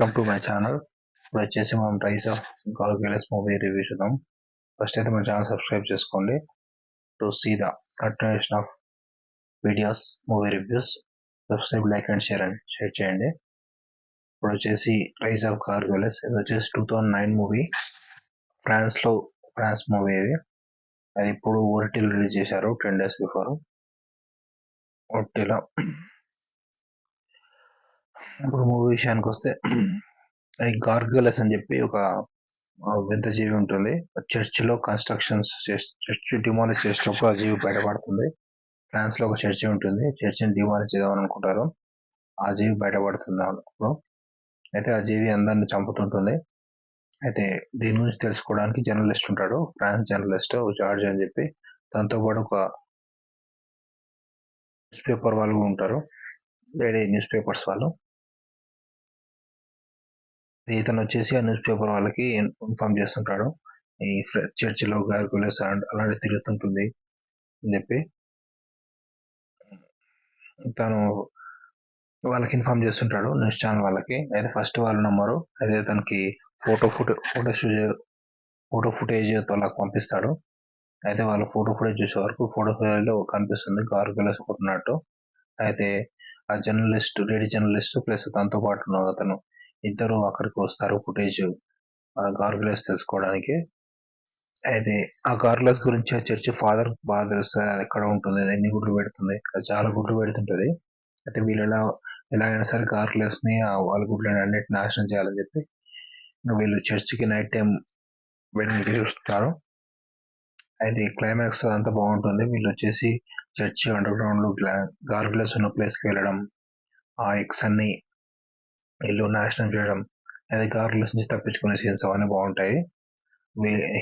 Welcome to my channel. ఇప్పుడు వచ్చేసి మనం rise of gargoyles movie review చూద్దాం. ఫస్ట్ అయితే మన ఛానల్ సబ్స్క్రైబ్ చేసుకోండి to see the continuation of videos movie reviews. Subscribe, like and share చేయండి. ఇప్పుడు వచ్చేసి రైస్ ఆఫ్ గార్గోయల్స్ ఇది వచ్చేసి 2009 మూవీ. ఫ్రాన్స్ మూవీ ఇది. అది ఇప్పుడు ఓటీటీలో రిలీజ్ చేశారు 10 days బిఫోర్ ఓటీటీలో. ఇప్పుడు మూవీ విషయానికి వస్తే అది గార్గోయల్స్ అని చెప్పి ఒక వింత జీవి ఉంటుంది. చర్చ్ లో చర్చ్ డిమాలిష్ చేసినప్పుడు ఆ జీవి బయటపడుతుంది. ఫ్రాన్స్ లో ఒక చర్చి ఉంటుంది. చర్చిని డిమాలిష్ చేద్దామని అనుకుంటారు. ఆ జీవి బయటపడుతుంది అప్పుడు. అయితే ఆ జీవి అందరిని చంపుతుంటుంది. అయితే దీని గురించి తెలుసుకోవడానికి జర్నలిస్ట్ ఉంటాడు, ఫ్రాన్స్ జర్నలిస్ట్ జార్జ్ అని చెప్పి. దాంతో పాటు ఒక న్యూస్ పేపర్ వాళ్ళు ఉంటారు, లేడీ న్యూస్ పేపర్స్ వాళ్ళు. ఇతను వచ్చేసి ఆ న్యూస్ పేపర్ వాళ్ళకి ఇన్ఫార్మ్ చేస్తుంటాడు, ఈ చర్చిలో గార్గోయల్స్ అలాంటి తిరుగుతుంటుంది అని చెప్పి. తను వాళ్ళకి ఇన్ఫార్మ్ చేస్తుంటాడు, న్యూస్ ఛానల్ వాళ్ళకి. అయితే ఫస్ట్ వాళ్ళు నమ్మరు. అయితే తనకి ఫోటో ఫుటేజ్ వాళ్ళకి పంపిస్తాడు. అయితే వాళ్ళు ఫోటో ఫుటేజ్ చూసే వరకు ఫోటో ఫుటేజ్ లో కనిపిస్తుంది గార్గోయల్స్ ఒకటి ఉన్నట్టు. అయితే ఆ జర్నలిస్ట్, లేడీ జర్నలిస్ట్ ప్లస్ తనతో పాటు ఉన్న అతను ఇద్దరు అక్కడికి వస్తారు ఫుటేజ్ గార్గోయల్స్ తెలుసుకోవడానికి. అయితే ఆ గార్గోయల్స్ గురించి ఆ చర్చ్ ఫాదర్ బాగా తెలుస్తుంది, అది ఎక్కడ ఉంటుంది, ఎన్ని గుడ్లు పెడుతుంది, అది చాలా గుడ్లు పెడుతుంటది. అయితే వీళ్ళు ఎలాగైనా సరే గార్గోయల్స్ ని వాళ్ళ గుడ్లని అన్నిటిని నాశనం చేయాలని చెప్పి వీళ్ళు చర్చికి నైట్ టైం వెళ్ళి చూస్తారు. అయితే క్లైమాక్స్ అంతా బాగుంటుంది. వీళ్ళు వచ్చేసి చర్చ్ అండర్ గ్రౌండ్ లో గార్గోయల్స్ ఉన్న ప్లేస్ కి వెళ్ళడం, ఆ ఎగ్స్ అన్ని వీళ్ళు నాశనం చేయడం, అయితే గార్గోయల్స్ నుంచి తప్పించుకునే సీన్స్ అవన్నీ బాగుంటాయి.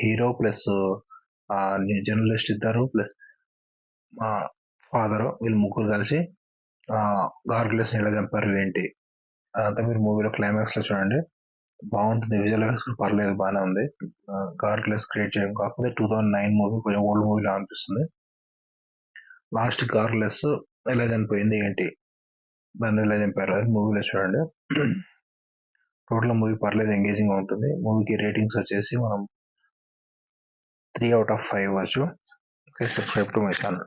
హీరో ప్లస్ జర్నలిస్ట్ ఇద్దరు ప్లస్ ఫాదర్, వీళ్ళు ముగ్గురు కలిసి గార్గోయల్స్ ఎలా చంపారు ఏంటి అదంతా మీరు మూవీలో క్లైమాక్స్ లో చూడండి. బాగుంటుంది. విజువల్ ఎఫెక్ట్స్ పర్లేదు, బాగానే ఉంది. గార్గోయల్స్ క్రియేట్ చేయడం కాకపోతే 2009 మూవీ కొంచెం ఓల్డ్ మూవీలా అనిపిస్తుంది. లాస్ట్ గార్గోయల్స్ ఎలా చనిపోయింది ఏంటి, దాన్ని ఎలా చంపారు అది మూవీలో చూడండి. టోటల్ మూవీ పర్లేదు, ఎంగేజింగ్ గా ఉంటుంది. మూవీకి రేటింగ్స్ వచ్చేసి మనం 3 out of 5 ఇవ్వచ్చు. Subscribe to my channel.